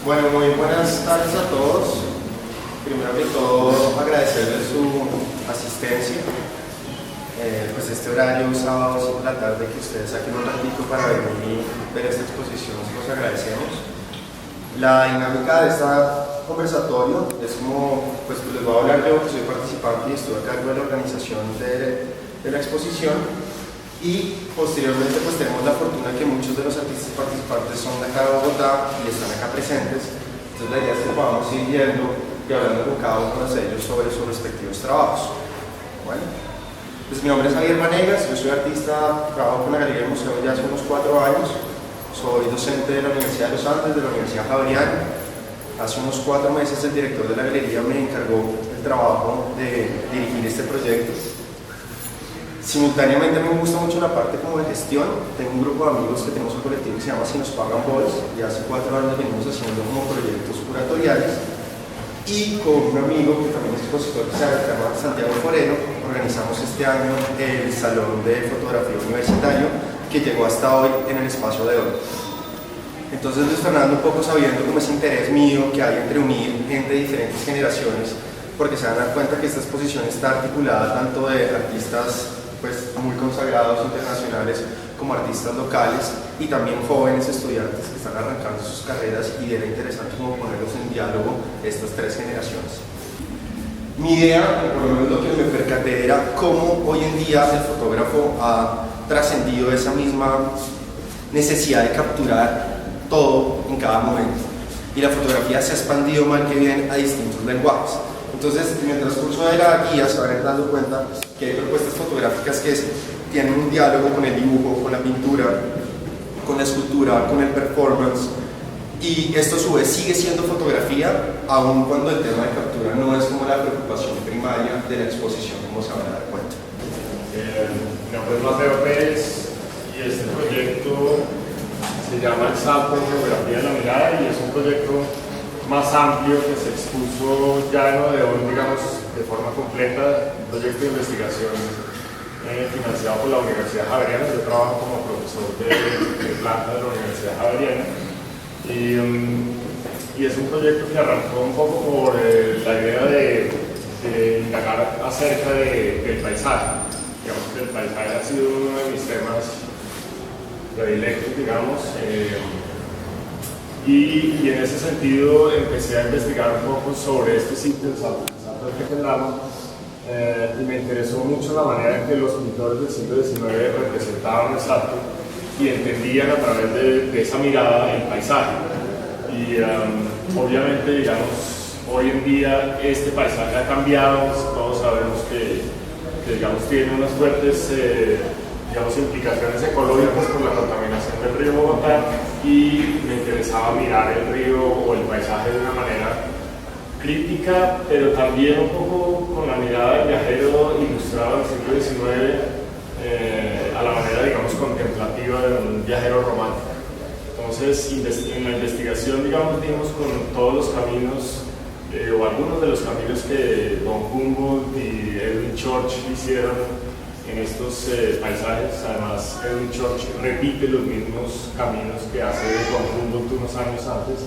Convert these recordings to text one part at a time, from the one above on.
Bueno, muy buenas tardes a todos. Primero que todo, agradecerles su asistencia. Pues este horario, sábado, 5 de la tarde, que ustedes saquen un ratito para venir y ver esta exposición, los agradecemos. La dinámica de este conversatorio es como, pues les voy a hablar yo, que soy participante y estoy a cargo de la organización de la exposición. Y posteriormente pues tenemos la fortuna que muchos de los artistas participantes son de acá de Bogotá y están acá presentes. Entonces la idea es que podamos ir viendo y hablando con cada uno de ellos sobre sus respectivos trabajos. Bueno, pues mi nombre es Javier Vanegas, yo soy artista, trabajo con la Galería del Museo ya hace unos 4 años. Soy docente de la Universidad de los Andes, de la Universidad Javeriana. Hace unos 4 meses el director de la galería me encargó el trabajo de dirigir este proyecto. Simultáneamente me gusta mucho la parte como de gestión. Tengo un grupo de amigos que tenemos un colectivo que se llama Si Nos Pagan Boys y hace 4 años venimos haciendo como proyectos curatoriales y con un amigo que también es expositor que se llama Santiago Forero organizamos este año el Salón de Fotografía Universitario que llegó hasta hoy en el espacio de hoy. Entonces Luis Fernando, un poco sabiendo como ese interés mío que hay entre unir gente de diferentes generaciones, porque se van a dar cuenta que esta exposición está articulada tanto de artistas pues muy consagrados internacionales como artistas locales y también jóvenes estudiantes que están arrancando sus carreras y era interesante como ponerlos en diálogo estas 3 generaciones. Mi idea, por lo menos lo que me percaté, era cómo hoy en día el fotógrafo ha trascendido esa misma necesidad de capturar todo en cada momento y la fotografía se ha expandido mal que bien a distintos lenguajes. Entonces, en el transcurso de la guía se van dando cuenta que hay propuestas fotográficas que tienen un diálogo con el dibujo, con la pintura, con la escultura, con el performance, y esto a su vez sigue siendo fotografía, aun cuando el tema de captura no es como la preocupación primaria de la exposición, como se van a dar cuenta. Mi nombre es Mateo Pérez y este proyecto se llama El Salto en Geografía de la Mirada y es un proyecto más amplio que se expuso ya en Odeón, digamos, de forma completa, un proyecto de investigación financiado por la Universidad Javeriana. Yo trabajo como profesor de planta de la Universidad Javeriana y es un proyecto que arrancó un poco por la idea de indagar acerca del paisaje. Digamos que el paisaje ha sido uno de mis temas predilectos, digamos. Y en ese sentido empecé a investigar un poco sobre este sitio, el Salto del Tequendama, y me interesó mucho la manera en que los pintores del siglo XIX representaban el salto y entendían a través de esa mirada el paisaje. Y obviamente, digamos, hoy en día este paisaje ha cambiado, todos sabemos que digamos, tiene unas fuertes digamos, implicaciones ecológicas por la contaminación del río Bogotá y me interesaba mirar el río o el paisaje de una manera crítica, pero también un poco con la mirada del viajero ilustrado del siglo XIX a la manera, digamos, contemplativa de un viajero romántico. Entonces, en la investigación, digamos, dimos con todos los caminos o algunos de los caminos que von Humboldt y Edwin Church hicieron en estos paisajes. Además, Edwin Church repite los mismos caminos que hace von Humboldt unos años antes.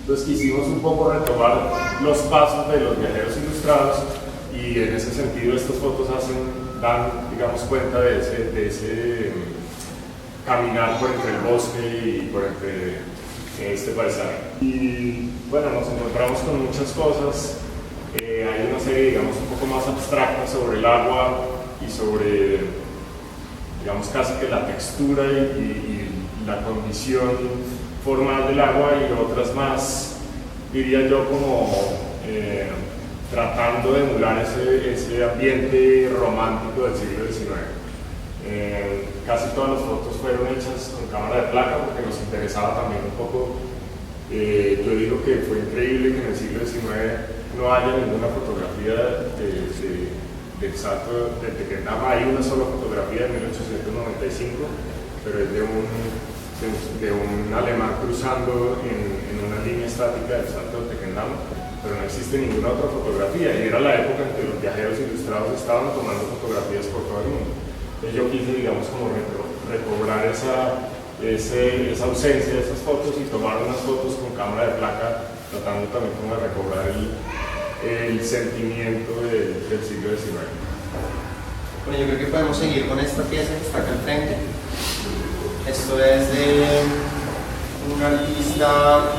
Entonces quisimos un poco retomar los pasos de los viajeros ilustrados y en ese sentido estas fotos dan, digamos, cuenta de ese caminar por entre el bosque y por entre este paisaje. Y bueno, nos encontramos con muchas cosas. Hay una serie, digamos, un poco más abstracta sobre el agua y sobre, digamos, casi que la textura y la condición formal del agua, y otras más, diría yo, como tratando de emular ese ambiente romántico del siglo XIX. Casi todas las fotos fueron hechas con cámara de placa porque nos interesaba también un poco. Yo digo que fue increíble que en el siglo XIX no haya ninguna fotografía del Salto del Tequendama. Hay una sola fotografía de 1895, pero es de un alemán cruzando en una línea estática del Salto del Tequendama, pero no existe ninguna otra fotografía, y era la época en que los viajeros ilustrados estaban tomando fotografías por todo el mundo. Entonces yo quise, digamos, como recobrar esa esa ausencia de esas fotos y tomar unas fotos con cámara de placa, tratando también como de recobrar el sentimiento del siglo XIX. Bueno, yo creo que podemos seguir con esta pieza que está acá al frente. Esto es de un artista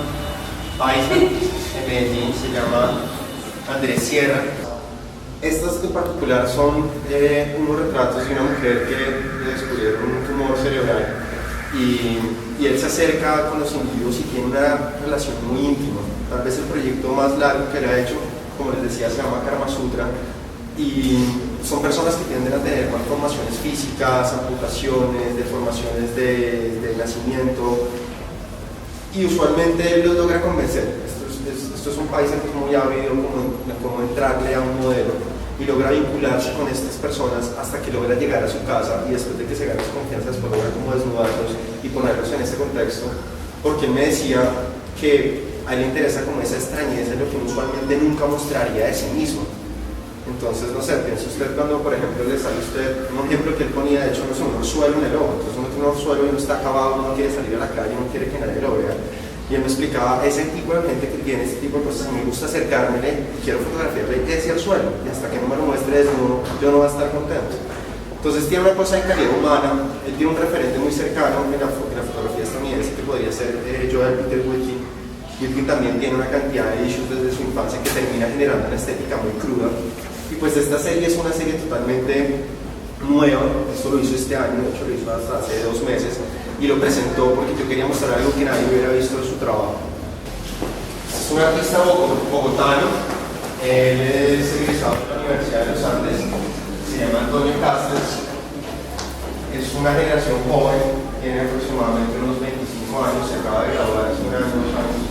paisa de Medellín, se llama Andrés Sierra. Estas en particular son unos retratos de una mujer que le descubrieron un tumor cerebral y él se acerca con los individuos y tiene una relación muy íntima. Tal vez el proyecto más largo que él ha hecho, como les decía, se llama Karma Sutra, y son personas que tienden a tener malformaciones físicas, amputaciones, deformaciones de nacimiento, y usualmente él los logra convencer. Esto es un país que es muy ávido como entrarle a un modelo y logra vincularse con estas personas hasta que logra llegar a su casa, y después de que se gane su confianza, después logra como desnudarlos y ponerlos en ese contexto, porque él me decía que a él le interesa como esa extrañeza en lo que uno usualmente nunca mostraría de sí mismo. Entonces, no sé, piensa usted cuando, por ejemplo, le sale usted un ejemplo que él ponía, de hecho, no sé, un orzuelo en el ojo. Entonces uno tiene un orzuelo y uno está acabado, uno no quiere salir a la calle, no quiere que nadie lo vea. Y él me explicaba, ese tipo de gente que tiene ese tipo de cosas, a mí me gusta acercármele y quiero fotografiarle ese orzuelo, y hasta que no me lo muestre desnudo, yo no voy a estar contento. Entonces tiene una cosa de calidad humana, él tiene un referente muy cercano en la fotografía estadounidense que podría ser Joel Peter Wilkie. Wilkie también tiene una cantidad de issues desde su infancia que termina generando una estética muy cruda. Y pues esta serie es una serie totalmente nueva, esto lo hizo este año, de hecho lo hizo hasta hace 2 meses, y lo presentó porque yo quería mostrar algo que nadie hubiera visto de su trabajo. Es un artista bogotano, él es egresado de la Universidad de los Andes, se llama Antonio Castells, es una generación joven, tiene aproximadamente unos 25 años, se acaba de graduar hace 1 año, 2 años,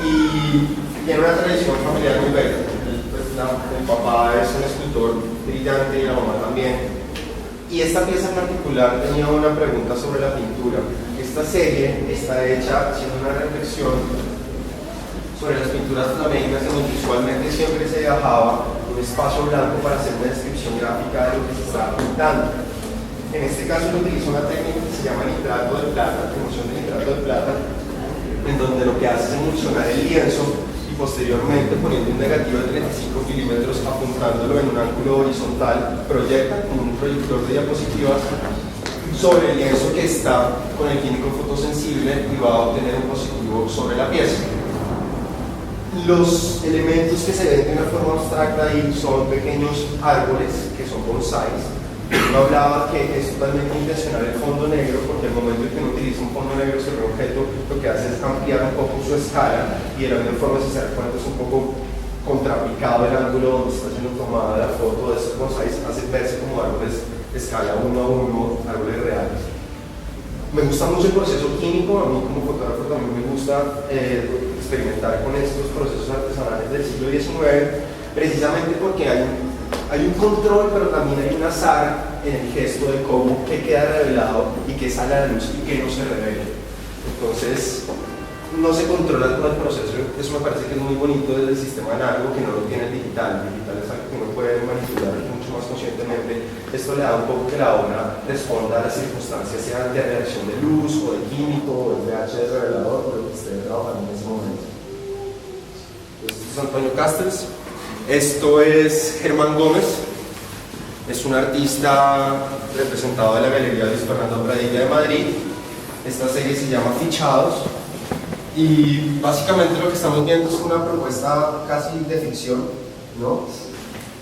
y tiene una tradición familiar muy bella. El papá es un escultor brillante y la mamá también. Y esta pieza en particular tenía una pregunta sobre la pintura. Esta serie está hecha haciendo una reflexión sobre las pinturas flamencas, en donde usualmente siempre se dejaba un espacio blanco para hacer una descripción gráfica de lo que se estaba pintando. En este caso lo utiliza una técnica que se llama nitrato de plata, emulsión de nitrato de plata, en donde lo que hace es emulsionar el lienzo y posteriormente, poniendo un negativo de 35 milímetros, apuntándolo en un ángulo horizontal, proyecta con un proyector de diapositivas sobre el lienzo que está con el químico fotosensible y va a obtener un positivo sobre la pieza. Los elementos que se ven de una forma abstracta ahí son pequeños árboles que son bonsáis. Yo hablaba que es totalmente intencional el fondo negro, porque al momento en que uno utiliza un fondo negro sobre un objeto, lo que hace es ampliar un poco su escala, y de la misma forma, si se da cuenta, es un poco contrapicado el ángulo donde está siendo tomada la foto de estos bonsáis, hace verse como árboles de escala 1 a 1, árboles reales. Me gusta mucho el proceso químico, a mí como fotógrafo también me gusta experimentar con estos procesos artesanales del siglo XIX, precisamente porque hay un control, pero también hay un azar en el gesto de cómo qué queda revelado y qué sale a la luz y qué no se revela. Entonces, no se controla todo el proceso. Eso me parece que es muy bonito desde el sistema análogo, que no lo tiene el digital. El digital es algo que uno puede manipular mucho más conscientemente. Esto le da un poco que la obra responda a las circunstancias, sea de reacción de luz o de químico o de pH de revelador, o lo que esté trabajando en ese momento. Este es Antonio Castells. Esto es Germán Gómez, es un artista representado de la Galería Luis Fernando Pradilla de Madrid. Esta serie se llama Fichados y básicamente lo que estamos viendo es una propuesta casi de ficción, ¿no?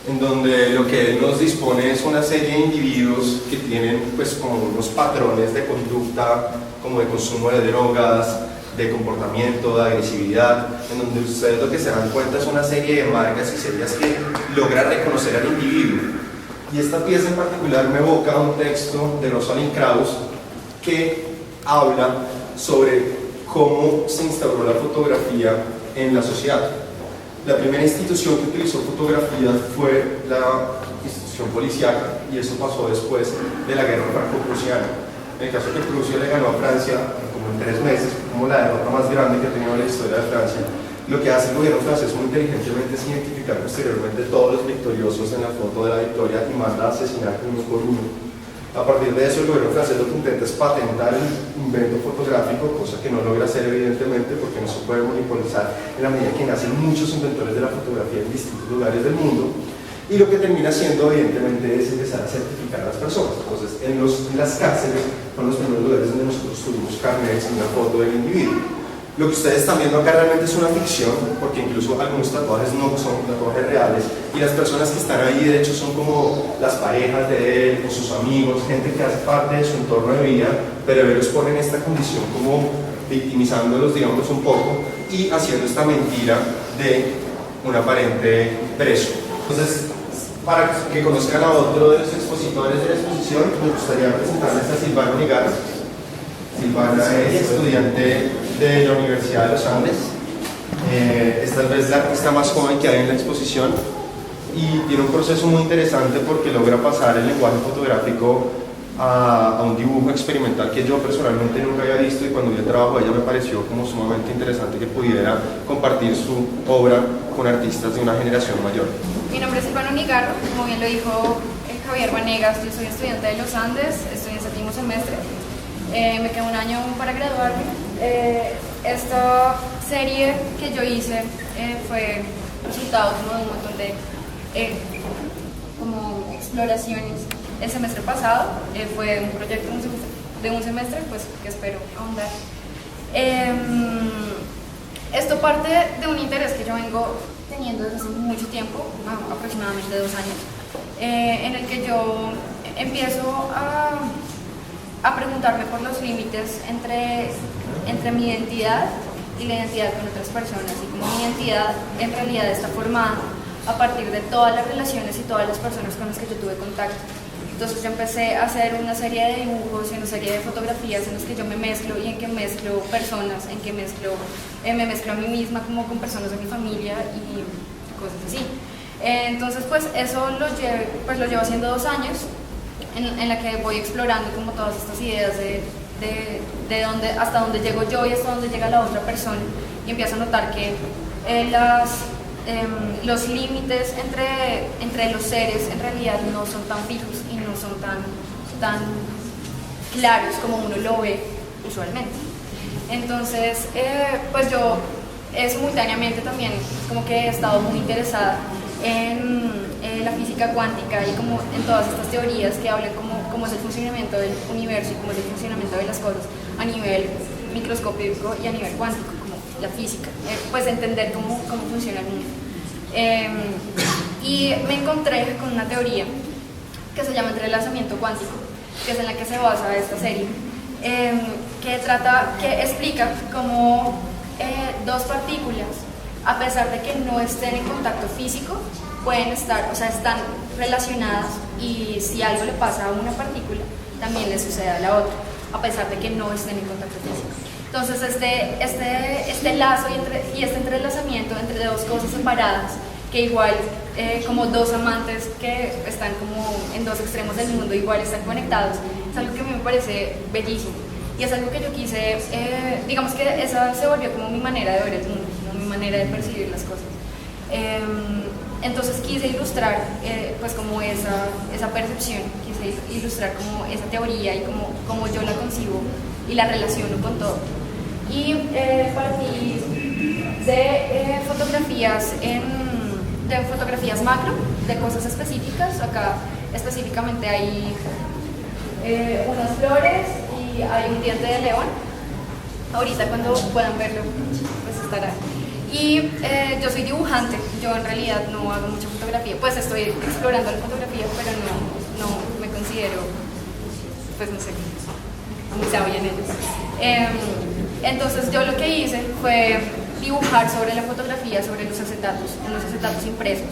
En donde lo que él nos dispone es una serie de individuos que tienen pues como unos patrones de conducta, como de consumo de drogas, de comportamiento, de agresividad, en donde ustedes lo que se dan cuenta es una serie de marcas y series que logra reconocer al individuo. Y esta pieza en particular me evoca un texto de Rosalind Krauss que habla sobre cómo se instauró la fotografía en la sociedad. La primera institución que utilizó fotografía fue la institución policial, y eso pasó después de la guerra franco-prusiana. En el caso que Prusia le ganó a Francia como en 3 meses, como la derrota más grande que ha tenido la historia de Francia, lo que hace el gobierno francés muy inteligentemente es identificar posteriormente todos los victoriosos en la foto de la victoria y manda a asesinar uno por uno, A partir de eso, el gobierno francés lo que intenta es patentar el invento fotográfico, cosa que no logra hacer evidentemente porque no se puede monopolizar en la medida que nacen muchos inventores de la fotografía en distintos lugares del mundo. Y lo que termina haciendo, evidentemente, es empezar a certificar a las personas. Entonces, en las cárceles son los primeros lugares donde nosotros tuvimos carnets y una foto del individuo. Lo que ustedes están viendo acá realmente es una ficción, porque incluso algunos tatuajes no son tatuajes reales, y las personas que están ahí, de hecho, son como las parejas de él, o sus amigos, gente que hace parte de su entorno de vida, pero ellos los ponen en esta condición como victimizándolos, digamos, un poco, y haciendo esta mentira de un aparente preso. Entonces, para que conozcan a otro de los expositores de la exposición, me gustaría presentarles a Silvana Nigar. Silvana es estudiante de la Universidad de los Andes. Esta vez la artista más joven que hay en la exposición y tiene un proceso muy interesante porque logra pasar el lenguaje fotográfico a un dibujo experimental que yo personalmente nunca había visto, y cuando vi el trabajo de ella me pareció como sumamente interesante que pudiera compartir su obra con artistas de una generación mayor. Mi nombre es Silvana Nigarro, como bien lo dijo Javier Vanegas, yo soy estudiante de los Andes, estoy en séptimo semestre, me queda un año para graduarme. Esta serie que yo hice fue resultado como de un montón de como exploraciones. El semestre pasado fue un proyecto de un semestre, pues que espero ahondar. Esto parte de un interés que yo vengo teniendo desde hace mucho tiempo, aproximadamente 2 años, en el que yo empiezo a preguntarme por los límites entre mi identidad y la identidad con otras personas, y como mi identidad en realidad está formada a partir de todas las relaciones y todas las personas con las que yo tuve contacto. Entonces yo empecé a hacer una serie de dibujos y una serie de fotografías en las que yo me mezclo, y en que mezclo personas, en que me mezclo a mí misma como con personas de mi familia y cosas así. Entonces pues eso lo llevo haciendo 2 años, en la que voy explorando como todas estas ideas de dónde, hasta dónde llego yo y hasta dónde llega la otra persona, y empiezo a notar que los límites entre los seres en realidad no son tan fijos y no son tan claros como uno lo ve usualmente. Entonces, pues yo simultáneamente también como que he estado muy interesada en la física cuántica y como en todas estas teorías que hablan cómo es el funcionamiento del universo y cómo es el funcionamiento de las cosas a nivel microscópico y a nivel cuántico, como la física, pues entender cómo funciona el mundo. Y me encontré con una teoría que se llama entrelazamiento cuántico, que es en la que se basa esta serie, que explica cómo 2 partículas, a pesar de que no estén en contacto físico, pueden estar, o sea, están relacionadas, y si algo le pasa a una partícula, también le sucede a la otra, a pesar de que no estén en contacto físico. Entonces este lazo y este entrelazamiento entre 2 cosas separadas, que igual como 2 amantes que están como en 2 extremos del mundo, igual están conectados, es algo que a mí me parece bellísimo, y es algo que yo quise, digamos que esa se volvió como mi manera de ver el mundo, como mi manera de percibir las cosas. Entonces quise ilustrar pues como esa percepción, quise ilustrar como esa teoría y como yo la concibo y la relaciono con todo. Y partí de fotografías macro, de cosas específicas. Acá específicamente hay unas flores y hay un diente de león. Ahorita cuando puedan verlo, pues estará. Y yo soy dibujante, yo en realidad no hago mucha fotografía, pues estoy explorando la fotografía, pero no me considero, pues no sé, muy sabia en ellos. Entonces yo lo que hice fue dibujar sobre la fotografía, sobre los acetatos impresos,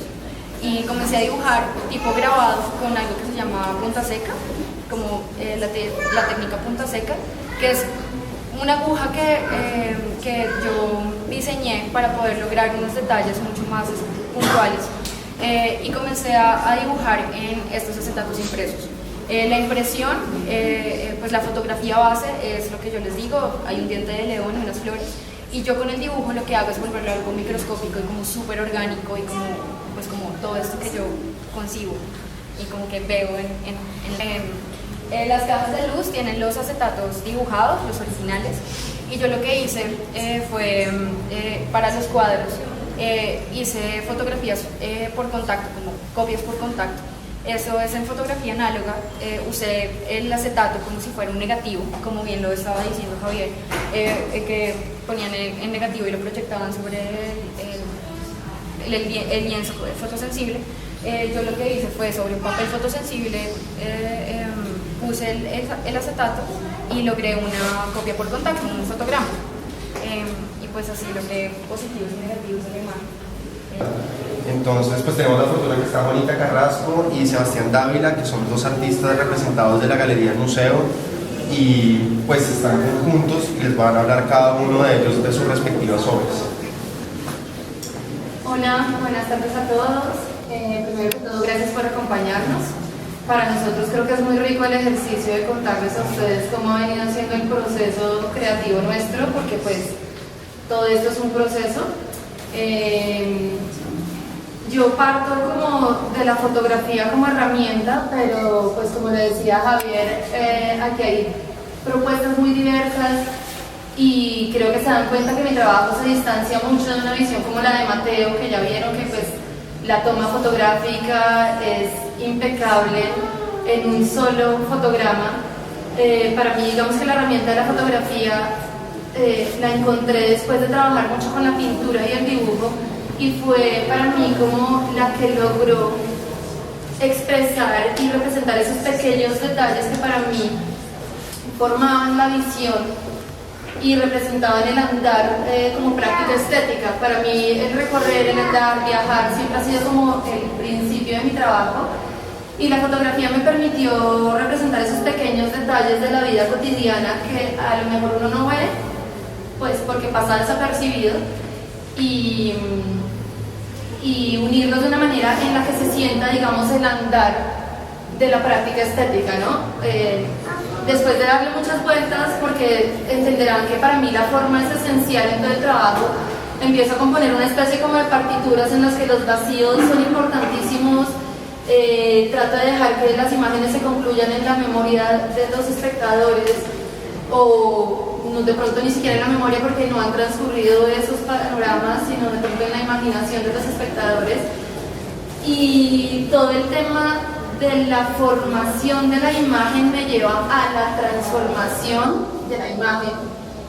y comencé a dibujar tipo grabado con algo que se llama punta seca, como la técnica punta seca, que es una aguja que yo diseñé para poder lograr unos detalles mucho más puntuales, y comencé a dibujar en estos acetatos impresos. La impresión, pues la fotografía base es lo que yo les digo, hay un diente de león y unas flores, y yo con el dibujo lo que hago es volverlo algo microscópico y como súper orgánico, y como todo esto que yo concibo y como que veo Las cajas de luz tienen los acetatos dibujados, los originales, y yo lo que hice fue, para los cuadros, hice fotografías por contacto, como copias por contacto. Eso es en fotografía análoga. Usé el acetato como si fuera un negativo, como bien lo estaba diciendo Javier, que ponían el negativo y lo proyectaban sobre el lienzo fotosensible. Yo lo que hice fue sobre un papel fotosensible, puse el acetato y logré una copia por contacto, un fotograma. Y pues así logré positivos y negativos de la imagen. Entonces, pues tenemos la fotógrafa que está Juanita Carrasco y Sebastián Dávila, que son dos artistas representados de la Galería del Museo, y pues están juntos y les van a hablar cada uno de ellos de sus respectivas obras. Hola, buenas tardes a todos. Primero que todo, gracias por acompañarnos. Para nosotros creo que es muy rico el ejercicio de contarles a ustedes cómo ha venido siendo el proceso creativo nuestro, porque pues todo esto es un proceso. Yo parto como de la fotografía como herramienta, pero pues como le decía Javier, aquí hay propuestas muy diversas y creo que se dan cuenta que mi trabajo se distancia mucho de una visión como la de Mateo, que ya vieron que pues la toma fotográfica es impecable en un solo fotograma. Para mí, digamos que la herramienta de la fotografía la encontré después de trabajar mucho con la pintura y el dibujo, y fue para mí como la que logró expresar y representar esos pequeños detalles que para mí formaban la visión y representaban el andar como práctica estética. Para mí el recorrer, el andar, viajar siempre ha sido como el principio de mi trabajo, y la fotografía me permitió representar esos pequeños detalles de la vida cotidiana que a lo mejor uno no ve, pues porque pasa desapercibido, y unirlos de una manera en la que se sienta, digamos, el andar de la práctica estética, ¿no? Después de darle muchas vueltas, porque entenderán que para mí la forma es esencial en todo el trabajo, empiezo a componer una especie como de partituras en las que los vacíos son importantísimos. Trato de dejar que las imágenes se concluyan en la memoria de los espectadores, o de pronto ni siquiera en la memoria porque no han transcurrido esos panoramas, sino de pronto en la imaginación de los espectadores. Y todo el tema de la formación de la imagen me lleva a la transformación de la imagen,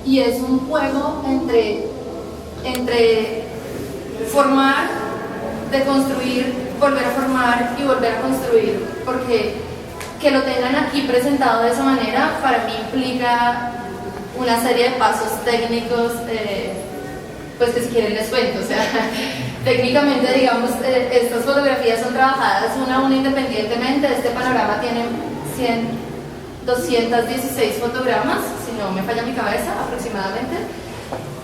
y es un juego entre formar, deconstruir, volver a formar y volver a construir, porque que lo tengan aquí presentado de esa manera para mí implica una serie de pasos técnicos, pues que si quieren les cuento. O sea, técnicamente, digamos, estas fotografías son trabajadas una a una independientemente. Este panorama tiene 216 fotogramas, si no me falla mi cabeza, aproximadamente.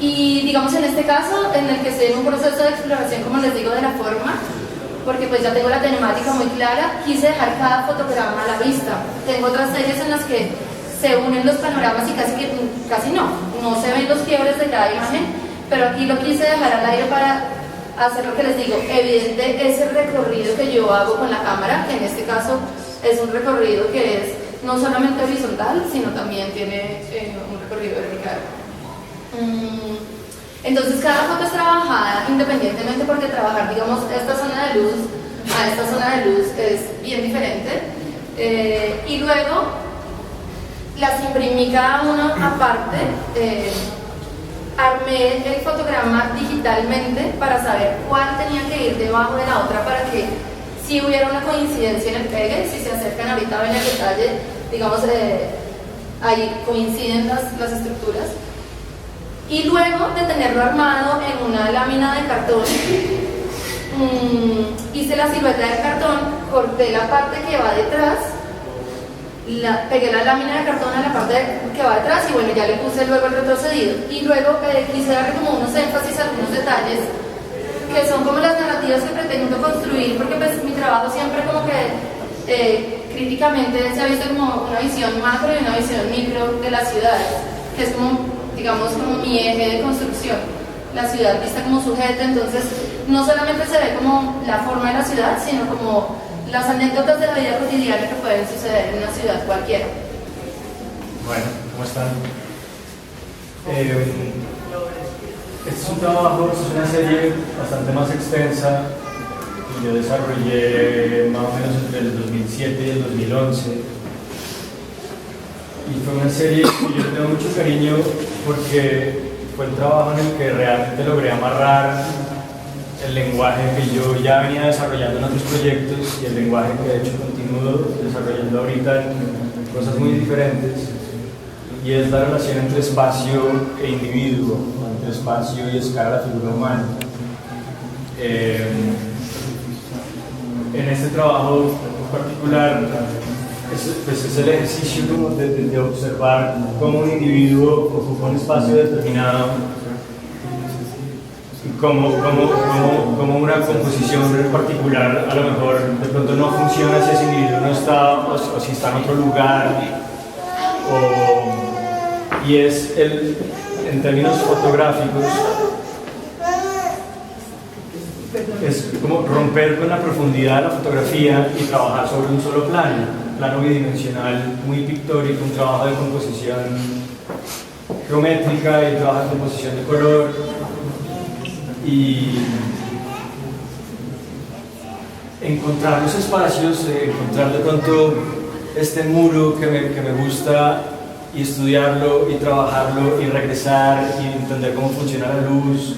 Y digamos en este caso, en el que estoy en un proceso de exploración, como les digo, de la forma, porque pues ya tengo la temática muy clara, quise dejar cada fotograma a la vista. Tengo otras series en las que se unen los panoramas y casi no se ven los quiebres de cada imagen, pero aquí lo quise dejar al aire para hacer lo que les digo, evidente ese recorrido que yo hago con la cámara, que en este caso es un recorrido que es no solamente horizontal, sino también tiene un recorrido vertical. Entonces cada foto es trabajada independientemente, porque trabajar, digamos, esta zona de luz a esta zona de luz es bien diferente, y luego las imprimí cada uno aparte. Armé el fotograma digitalmente para saber cuál tenía que ir debajo de la otra, para que si hubiera una coincidencia en el pegue, si se acercan ahorita ven el detalle, digamos, ahí coinciden las estructuras. Y luego de tenerlo armado en una lámina de cartón, hice la silueta del cartón, corté la parte que va detrás, pegué la lámina de cartón a la parte que va detrás, y bueno, ya le puse luego el retrocedido. Y luego quise darle como unos énfasis a algunos detalles que son como las narrativas que pretendo construir, porque pues mi trabajo siempre como que críticamente se ha visto como una visión macro y una visión micro de las ciudades, que es como, digamos, como mi eje de construcción, la ciudad vista como sujeto. Entonces no solamente se ve como la forma de la ciudad, sino como las anécdotas de la vida cotidiana que pueden suceder en una ciudad cualquiera. Bueno, ¿cómo están? Este es un trabajo, esta es una serie bastante más extensa que yo desarrollé más o menos entre el 2007 y el 2011. Y fue una serie que yo le tengo mucho cariño porque fue el trabajo en el que realmente logré amarrar el lenguaje que yo ya venía desarrollando en otros proyectos y el lenguaje que de hecho continúo desarrollando ahorita en cosas muy diferentes, y es la relación entre espacio e individuo, entre espacio y escala de la figura humana. En este trabajo en particular es el ejercicio de observar cómo un individuo ocupa un espacio determinado y cómo una composición en particular a lo mejor de pronto no funciona si ese individuo no está o si está en otro lugar. Y es en términos fotográficos, es como romper con la profundidad de la fotografía y trabajar sobre un solo plano bidimensional, muy pictórico, un trabajo de composición geométrica y un trabajo de composición de color. Y encontrar los espacios, encontrar de pronto este muro que me gusta, y estudiarlo y trabajarlo y regresar y entender cómo funciona la luz.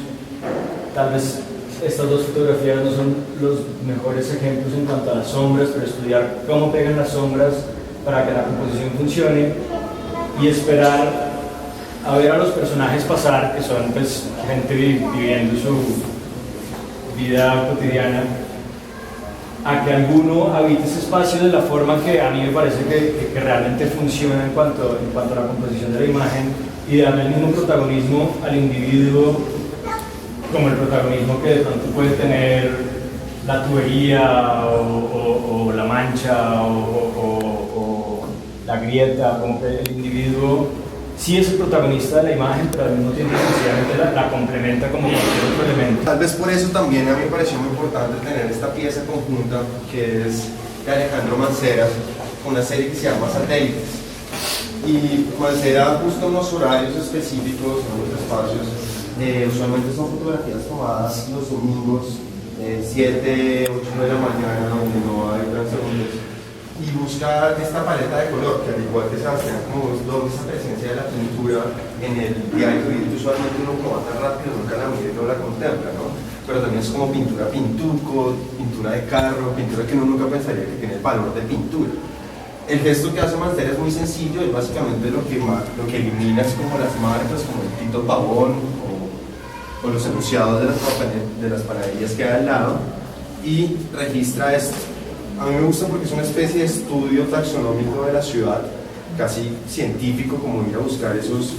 Tal vez estas dos fotografías no son los mejores ejemplos en cuanto a las sombras, pero estudiar cómo pegan las sombras para que la composición funcione y esperar a ver a los personajes pasar, que son pues gente viviendo su vida cotidiana, a que alguno habite ese espacio de la forma que a mí me parece que realmente funciona en cuanto a la composición de la imagen, y darle el mismo protagonismo al individuo como el protagonismo que de pronto puede tener la tubería o la mancha o la grieta, como que el individuo sí es el protagonista de la imagen, pero al mismo tiempo sencillamente la complementa como cualquier otro elemento. Tal vez por eso también a mí me pareció muy importante tener esta pieza conjunta que es de Alejandro Mancera, una serie que se llama Satélites. Y Mancera justo unos horarios específicos, unos espacios, usualmente son fotografías tomadas los domingos, 7, 8, 9 de la mañana, donde no hay transeúntes, y busca esta paleta de color, que al igual que Sebastián, como doble esa presencia de la pintura en el diario vivir, usualmente uno como va tan rápido, nunca la mira y no la contempla, ¿no? Pero también es como pintura pintuco, pintura de carro, pintura que uno nunca pensaría que tiene el valor de pintura. El gesto que hace Mancera es muy sencillo, es básicamente lo que elimina es como las marcas, como el Tito Pavón o los enunciados de las panaderías que hay al lado, y registra esto. A mí me gusta porque es una especie de estudio taxonómico de la ciudad, casi científico, como ir a buscar esos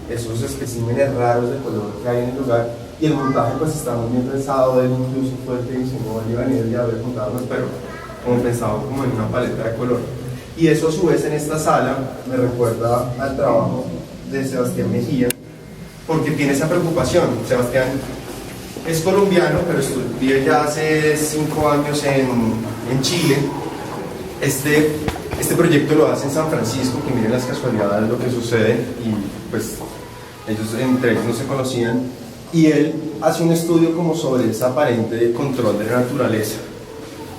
especímenes raros de color que hay en el lugar. Y el montaje pues está muy bien pensado, él incluso fue el que diseñó el Ibanez de haber montado, pero como pensado como en una paleta de color. Y eso a su vez en esta sala me recuerda al trabajo de Sebastián Mejía, porque tiene esa preocupación. Sebastián es colombiano, pero vive ya hace 5 años en Chile. Este proyecto lo hace en San Francisco, que miren las casualidades de lo que sucede, y pues ellos entre ellos no se conocían, y él hace un estudio como sobre ese aparente control de la naturaleza.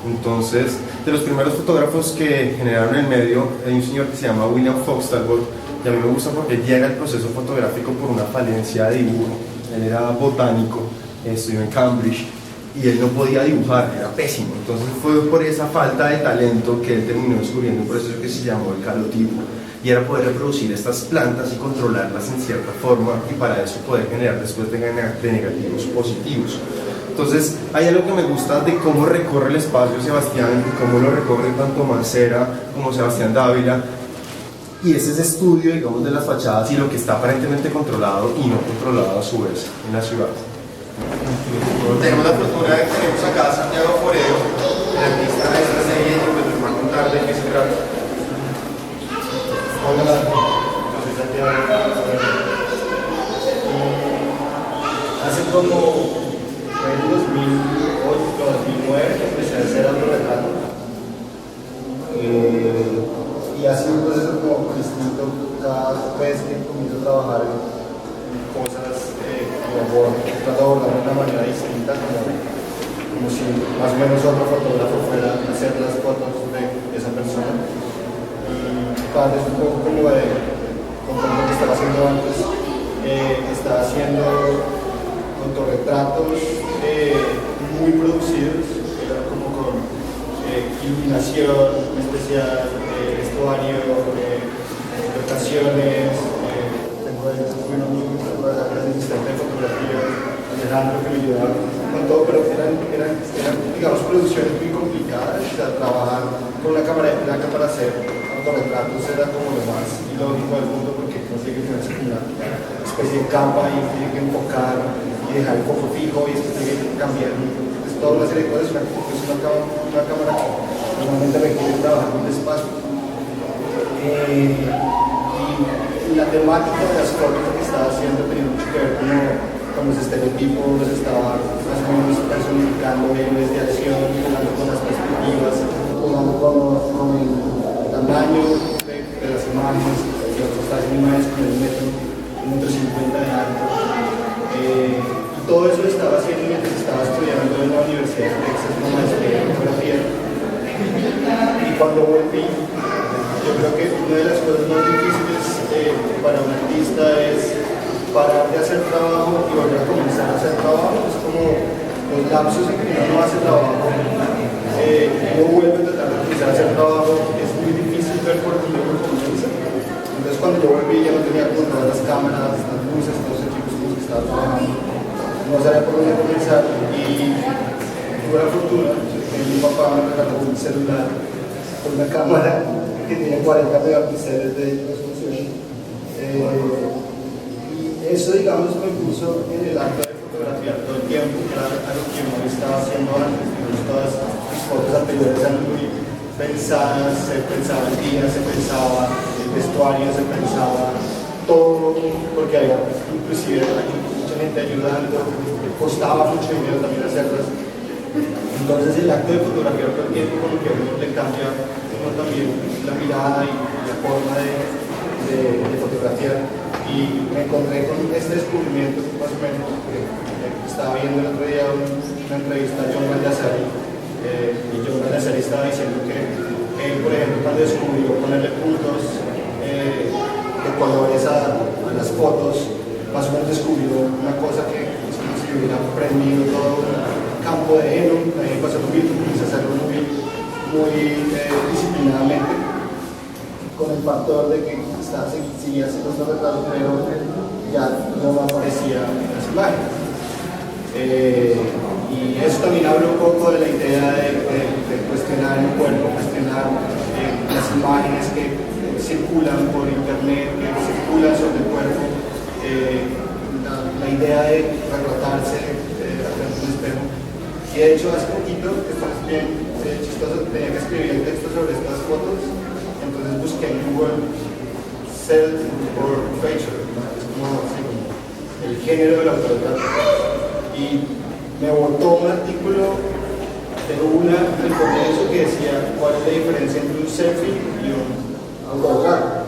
Entonces, de los primeros fotógrafos que generaron el medio, hay un señor que se llama William Fox Talbot, y a mí me gusta porque llega al proceso fotográfico por una falencia de dibujo. Él era botánico, estudió en Cambridge, y él no podía dibujar, era pésimo. Entonces fue por esa falta de talento que él terminó descubriendo un proceso que se llamó el calotipo, y era poder reproducir estas plantas y controlarlas en cierta forma, y para eso poder generar después de negativos positivos. Entonces hay algo que me gusta de cómo recorre el espacio Sebastián, y cómo lo recorre tanto Mancera como Sebastián Dávila, y es ese estudio, digamos, de las fachadas y lo que está aparentemente controlado y no controlado a su vez en la ciudad. Tenemos la fortuna de que tenemos acá a Santiago Forero, el artista de esta serie, y pues nos va a contar de qué se trata. Hola, yo soy Santiago Forero. Hace como en 2008, 2009 que empecé a hacer autorretrato. como si más o menos otro fotógrafo fuera a hacer las fotos de esa persona. Y padre es un poco como de lo que estaba haciendo antes, estaba haciendo autorretratos muy producidos, como con iluminación especial, vestuario, locaciones. Tengo un amigo asistente de fotografía, Alejandro, que me ayudaba con todo, pero eran digamos, producciones muy complicadas. O sea, trabajar con la cámara para hacer autorretratos era como lo más ilógico del mundo, porque no tiene que ponerse una especie de capa y tiene que enfocar y dejar el foco fijo y después tiene que cambiar. Es toda una serie de cosas, una cámara que normalmente requiere trabajar muy despacio. Y la temática de las fotos que estaba haciendo tenía mucho que ver con los estereotipos, estaba más o menos personificando héroes de acción, jugando con las perspectivas, jugando con el tamaño de las imágenes, las imágenes con el metro 1,50 de alto. Y todo eso lo estaba haciendo mientras estaba estudiando en la Universidad de Texas, una maestría en fotografía. Y cuando volví, yo creo que una de las cosas más difíciles para un artista es parar de hacer trabajo y volver a comenzar a hacer trabajo. Es como los lapsos en que uno no hace trabajo, uno vuelve a tratar de comenzar a hacer trabajo, es muy difícil ver por dónde uno comienza. Entonces cuando yo volví ya no tenía como todas las cámaras, las luces, todos los equipos con los que estaba trabajando, no sabía por dónde comenzar y tuve la fortuna que mi papá me regaló un celular con una cámara que tiene 40 megapíxeles de resolución. Y eso, digamos, me puso en el acto de fotografiar todo el tiempo, que era algo que yo no estaba haciendo antes. Todas mis fotos anteriores eran muy pensadas, se pensaba el día, se pensaba el vestuario, se pensaba todo, porque había inclusive mucha gente ayudando, costaba mucho dinero también hacerlas. Entonces el acto de fotografiar todo el tiempo como que a uno le cambia también la mirada y la forma de fotografiar, y me encontré con este descubrimiento más o menos que estaba viendo el otro día una entrevista a John Valdassari, y John Valdassari estaba diciendo que él, por ejemplo, cuando descubrió ponerle puntos de colores a las fotos, más o menos descubrió una cosa que es como si hubiera prendido todo un campo de heno. A mí me pasó lo mismo, quise hacerlo muy disciplinadamente, con el factor de que seguía haciendo estos retratos, pero ya no me aparecía en las imágenes. Y eso también habla un poco de la idea de cuestionar el cuerpo, cuestionar las imágenes que circulan por internet, que circulan sobre el cuerpo, la idea de retratarse frente a un espejo. Y de hecho, hace poquito, que fue bien chistoso, tenía que escribir el texto sobre estas fotos, entonces busqué en Google self or feature, ¿no? Es como el género del autorretrato, y me botó un artículo de del Congreso que decía cuál es la diferencia entre un selfie y un autorretrato.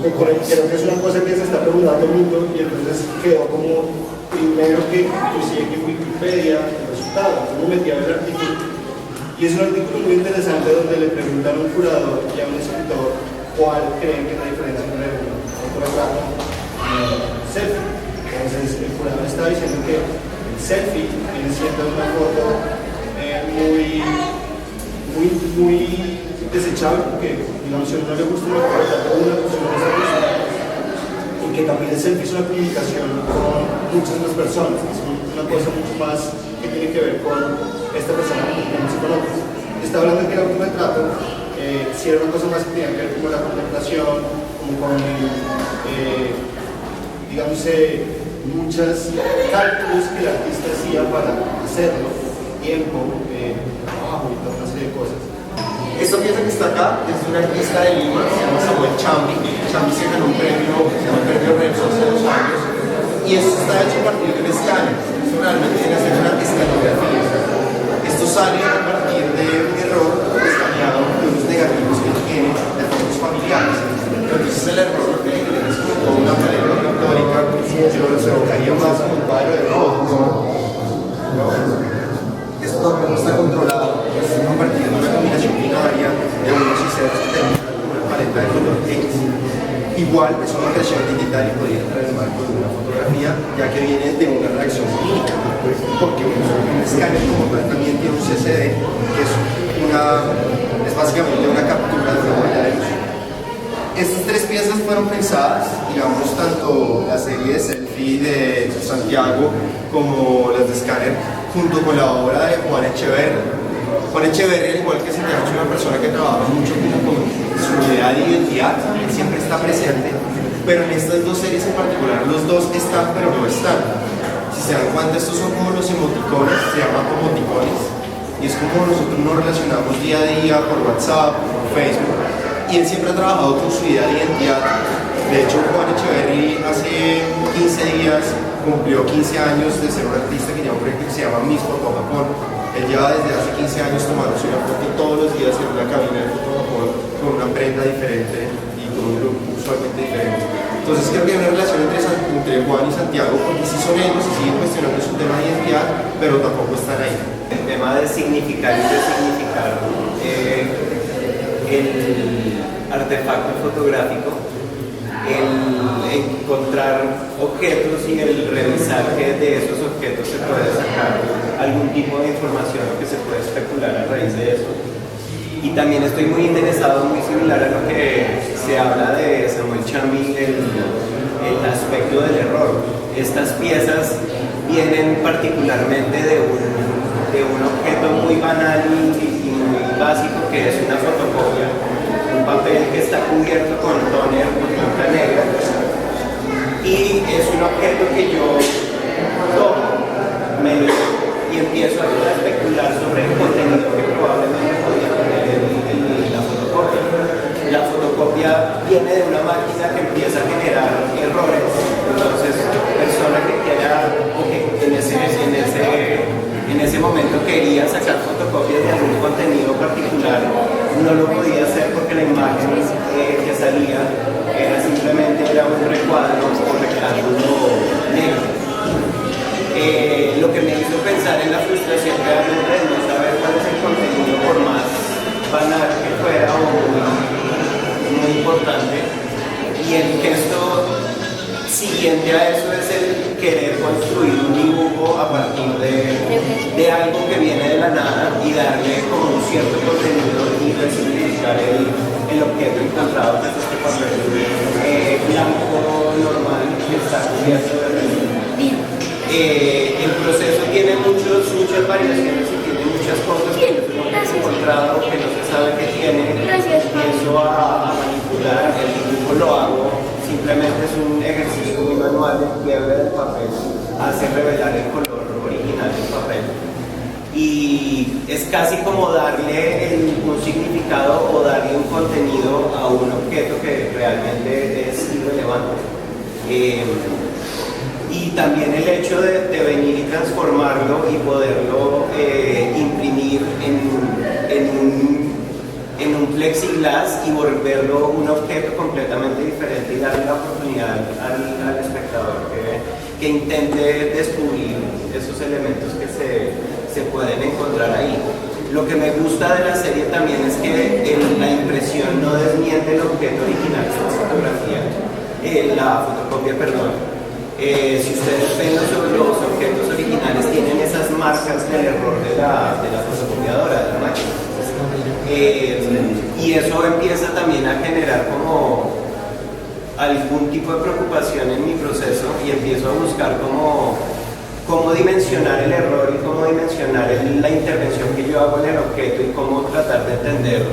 Creo que es una cosa que se está preguntando el mundo, y entonces quedó como primero que inclusive que Wikipedia el resultado. Entonces me metí a ver el artículo, y es un artículo muy interesante donde le preguntan a un curador y a un escritor cuál creen que es la diferencia entre un autorretrato y un selfie. Entonces el curador está diciendo que el selfie viene siendo una foto muy desechable, porque digamos, si a uno no le gusta una foto, una persona no se gusta, y que también el selfie es una comunicación con muchas otras personas, es una cosa mucho más que tiene que ver con esta persona que no se conoce. Está hablando de que el autorretrato si era una cosa más que tenía que ver con la contemplación, como con digamos muchos cálculos que el artista hacía para hacerlo, tiempo, trabajo y toda una serie de cosas. Esta pieza que está acá es de un artista de Lima, se llama Samuel Chambi. Chambi se ganó un premio, se llama el premio Renzo hace 2 años, y esto está hecho a partir de un escáner. Esto realmente tiene que ser una escanografía. Esto sale a partir de un error escaneado de unos negativos que tiene de fotos familiares. Entonces el error es como una manera pictórica, pero se evocaría más como un cuadro de fotos. stop no está controlado, es a partir de una combinación binaria de unos y ceros que termina con una paleta de color X. Igual es una impresión digital y podría entrar en el marco de una fotografía, ya que viene de una reacción clínica, porque un escáner como tal también tiene un CCD, que es básicamente una captura de una huella de luz. Estas tres piezas fueron pensadas, digamos, tanto la serie de selfie de Santiago como las de Scanner, junto con la obra de Juan Echeverri. Juan Echeverri, al igual que Santiago, es una persona que trabaja mucho con su idea de identidad, él siempre está presente, pero en estas dos series en particular, los dos están, pero no están. Si se dan cuenta, estos son como los emoticones, se llaman emoticones, y es como nosotros nos relacionamos día a día por WhatsApp, por Facebook. Y él siempre ha trabajado con su idea de identidad. De hecho, Juan Echeverri hace 15 días cumplió 15 años de ser un artista que lleva un proyecto que se llama Miss Foto Japón. Él lleva desde hace 15 años tomándose una foto todos los días en una cabina de Foto Japón con una prenda diferente y con un look usualmente diferente. Entonces creo que hay una relación entre Juan y Santiago, porque sí son ellos y siguen cuestionando su tema de identidad, pero tampoco están ahí. El tema de significar y resignificar el artefacto fotográfico, el encontrar objetos y el revisar que de esos objetos se puede sacar algún tipo de información o que se puede especular a raíz de eso. Y también estoy muy interesado, muy similar a lo que se habla de Samuel Chamby, el aspecto del error. Estas piezas vienen particularmente de un objeto muy banal y muy básico, que es una fotocopia, un papel que está cubierto con toner o tinta negra, y es un objeto que yo tomo, y empiezo a especular sobre el contenido que probablemente podría tener la fotocopia. La fotocopia viene de una máquina que empieza a generar errores, entonces persona que quiera, en ese momento quería sacar fotocopias de algún contenido particular, no lo podía hacer porque la imagen que salía simplemente era un recuadro o rectángulo negro. Lo que me hizo pensar en la frustración realmente de no saber cuál es el contenido, por más banal que fuera o muy importante, y el gesto siguiente a eso es el querer construir un dibujo a partir de algo que viene de la nada y darle como un cierto contenido y resignificar el objeto encontrado, que es este papel blanco normal que está cubierto de relieve. El proceso tiene muchas variaciones y tiene muchas cosas que no se han encontrado o que no se sabe que tiene. Empiezo a manipular, el dibujo lo hago. Simplemente es un ejercicio muy manual de quiebre del papel, hace revelar el color original del papel. Y es casi como darle un significado o darle un contenido a un objeto que realmente es irrelevante. Y también el hecho de venir y transformarlo y poderlo imprimir en un plexiglass y volverlo un objeto completamente diferente y darle la oportunidad al espectador que intente descubrir esos elementos que se pueden encontrar ahí. Lo que me gusta de la serie también es que la impresión no desmiente el objeto original de la fotocopia, perdón. Si ustedes ven los objetos originales, tienen esas marcas del error de la fotocopiadora, de la máquina. Y eso empieza también a generar como algún tipo de preocupación en mi proceso, y empiezo a buscar cómo dimensionar el error y cómo dimensionar la intervención que yo hago en el objeto y cómo tratar de entender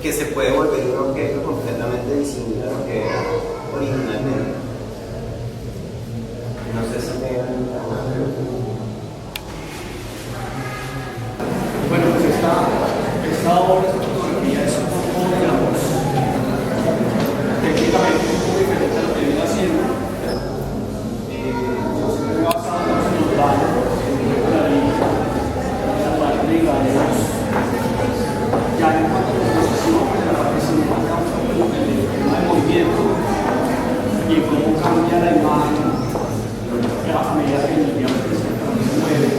que se puede volver un objeto completamente distinto a lo que era originalmente. No sé si me dan alguna pregunta. Bueno, pues esta obra de fotografía es un poco, digamos, técnicamente un poco diferente a lo que viene haciendo. Yo siempre me he basado en los planos, en la parte, digamos, ya en cuanto a la composición, en la parte cinematográfica, en el tema de movimiento y en cómo cambia la imagen a medida que el día se mueve.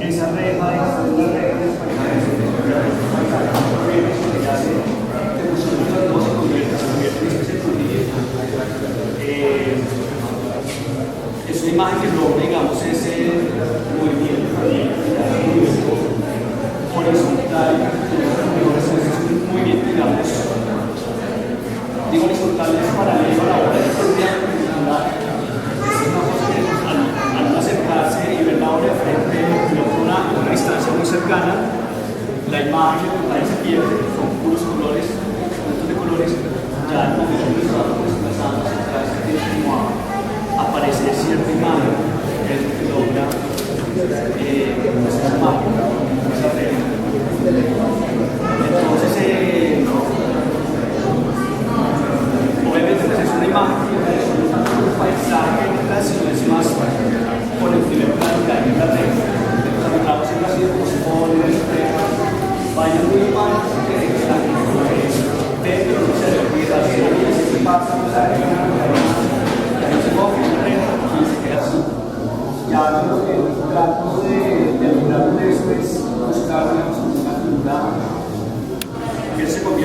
esa reja de una reja de es una imagen que logra, digamos, ese movimiento horizontal, es un movimiento, digamos, digo horizontal es paralelo a la obra de Floriano, es una cosa que al acercarse y ver la obra de frente a una distancia muy cercana, la imagen se pierde, son puros colores, puntos de colores, ya el momento que estamos desplazando hacia atrás, como aparece cierta imagen que es lo que logra esa imagen, esa regla. Entonces, obviamente pues es una imagen, es un paisaje, sino es más por el primer plano que hay en la regla. Entonces, vamos a hacer así como si vayan muy mal, que la gente no se le olvida, si pasa, ya lo que trato de lograr de eso es buscar una figura que se convierta